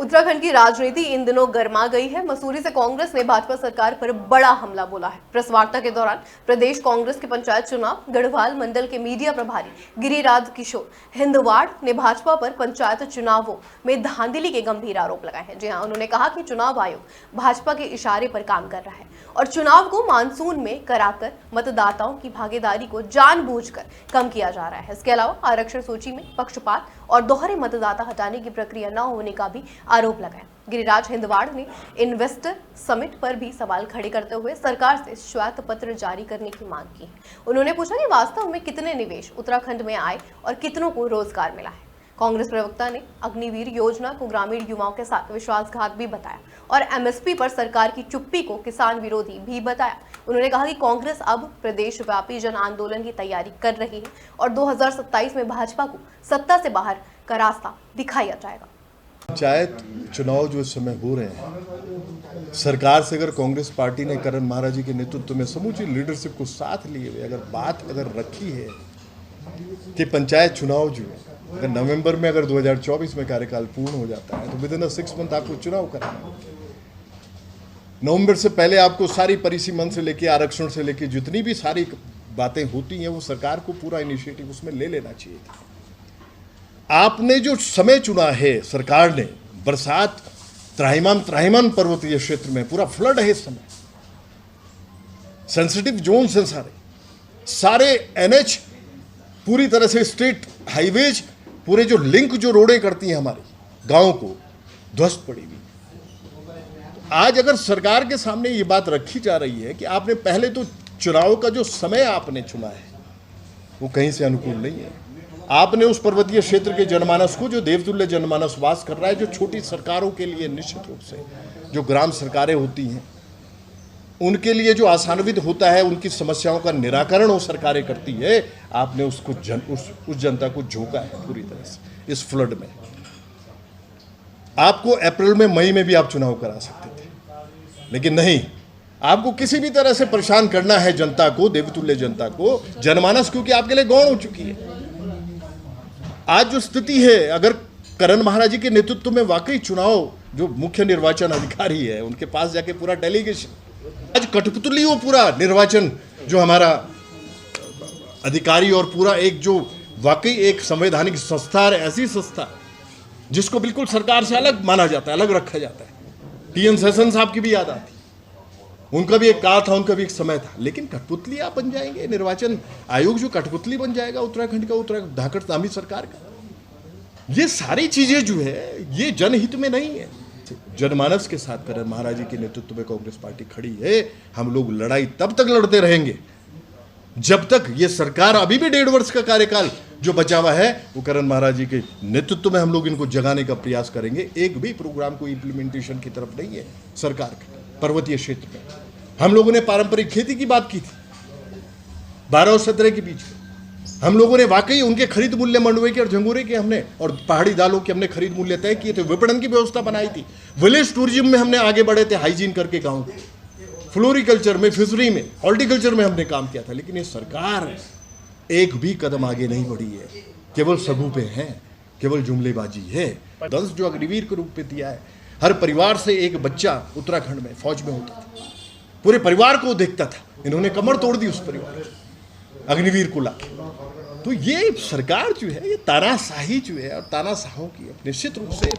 उत्तराखंड की राजनीति इन दिनों गर्मा गई है। मसूरी से कांग्रेस ने भाजपा सरकार पर बड़ा हमला बोला है। प्रेस वार्ता के दौरान प्रदेश कांग्रेस के पंचायत चुनाव गढ़वाल मंडल के मीडिया प्रभारी गिरिराज किशोर हिंदवाड़ ने भाजपा पर पंचायत चुनावों में धांधली के गंभीर आरोप लगाए हैं। जी हां, उन्होंने कहा कि चुनाव आयोग भाजपा के इशारे पर काम कर रहा है और चुनाव को मानसून में कराकर मतदाताओं की भागीदारी को जानबूझकर कम किया जा रहा है। इसके अलावा आरक्षण सूची में पक्षपात और दोहरे मतदाता हटाने की प्रक्रिया न होने का भी आरोप लगाया। गिरिराज हिंदवाड़ ने इन्वेस्टर समिट पर भी सवाल खड़े करते हुए सरकार से श्वेत पत्र जारी करने की मांग की। उन्होंने पूछा कि वास्तव में कितने निवेश उत्तराखंड में आए और कितनों को रोजगार मिला है। कांग्रेस प्रवक्ता ने अग्निवीर योजना को ग्रामीण युवाओं के साथ विश्वासघात भी बताया और एमएसपी पर सरकार की चुप्पी को किसान विरोधी भी बताया। उन्होंने कहा कि कांग्रेस अब प्रदेशव्यापी जन आंदोलन की तैयारी कर रही है और 2027 में भाजपा को सत्ता से बाहर का रास्ता दिखाया जाएगा। पंचायत चुनाव जो इस समय हो रहे हैं, सरकार से अगर कांग्रेस पार्टी ने करण महाराज जी के नेतृत्व में समूची लीडरशिप को साथ लिए हुए अगर रखी है कि पंचायत चुनाव जो है अगर नवंबर में अगर 2024 में कार्यकाल पूर्ण हो जाता है तो विद इन 6 मंथ आपको चुनाव कराना है। नवंबर से पहले आपको सारी परिसीमन से लेके आरक्षण से लेके जितनी भी सारी बातें होती हैं वो सरकार को पूरा इनिशिएटिव उसमें ले लेना चाहिए था। आपने जो समय चुना है सरकार ने, बरसात त्राहिमाम पर्वतीय क्षेत्र में पूरा फ्लड है इस समय, सेंसिटिव जोन है सारे एनएच पूरी तरह से स्टेट हाईवेज पूरे जो लिंक जो रोडें करती हैं हमारे गांव को ध्वस्त पड़ी हुई। आज अगर सरकार के सामने ये बात रखी जा रही है कि आपने पहले तो चुनाव का जो समय आपने चुना है वो कहीं से अनुकूल नहीं है। आपने उस पर्वतीय क्षेत्र के जनमानस को, जो देवतुल्य जनमानस वास कर रहा है, जो छोटी सरकारों के लिए निश्चित रूप से जो ग्राम सरकारें होती हैं उनके लिए जो आसान्वित होता है, उनकी समस्याओं का निराकरण वो सरकारें करती है, आपने उसको उस जनता को झोंका है पूरी तरह से इस फ्लड में। आपको अप्रैल में मई में भी आप चुनाव करा सकते थे, लेकिन नहीं, आपको किसी भी तरह से परेशान करना है जनता को, देवतुल्य जनता को, जनमानस क्योंकि आपके लिए गौण हो चुकी है। आज जो स्थिति है, अगर करण महाराज जी के नेतृत्व में वाकई चुनाव जो मुख्य निर्वाचन अधिकारी है उनके पास जाके पूरा डेलीगेशन, आज कठपुतली वो पूरा निर्वाचन जो हमारा अधिकारी और पूरा एक जो वाकई एक संवैधानिक संस्था है, ऐसी संस्था जिसको बिल्कुल सरकार से अलग माना जाता है, अलग रखा जाता है। टीएन सेशन साहब की भी याद आती, उनका भी एक काल था, उनका भी एक समय था, लेकिन कठपुतली आप बन जाएंगे। निर्वाचन आयोग जो कठपुतली बन जाएगा उत्तराखंड का, धाकड़तामी सरकार का। ये सारी चीजें जो है ये जनहित में नहीं है। जनमानस के साथ करण महाराज जी के नेतृत्व में कांग्रेस पार्टी खड़ी है। हम लोग लड़ाई तब तक लड़ते रहेंगे जब तक ये सरकार, अभी भी 1.5 वर्ष का कार्यकाल जो बचा हुआ है वो करण महाराज जी के नेतृत्व में हम लोग इनको जगाने का प्रयास करेंगे। एक भी प्रोग्राम को इम्प्लीमेंटेशन की तरफ नहीं है सरकार का। पर्वतीय क्षेत्र में हम लोगों ने पारंपरिक खेती की बात की थी 12 और 17 के बीच में। हम लोगों ने वाकई उनके खरीद मूल्य मंडवे के और झंगोरे के हमने और पहाड़ी दालों के हमने खरीद मूल्य तय किए थे, विपणन की व्यवस्था बनाई थी, विलेज टूरिज्म में हमने आगे बढ़े थे, हाइजीन करके गाँव के, फ्लोरिकल्चर में, फिशरी में, हॉर्टिकल्चर में हमने काम किया था। लेकिन ये सरकार एक भी कदम आगे नहीं बढ़ी है, केवल सगुफे हैं, केवल जुमलेबाजी है। 10 जो अग्निवीर के रूप में दिया है, हर परिवार से एक बच्चा उत्तराखंड में फौज में होता था, पूरे परिवार को देखता था। इन्होंने कमर तोड़ दी उस परिवार की, अग्निवीर को लाके। तो ये सरकार जो है ये तानाशाही जो है और तानाशाहों की निश्चित रूप से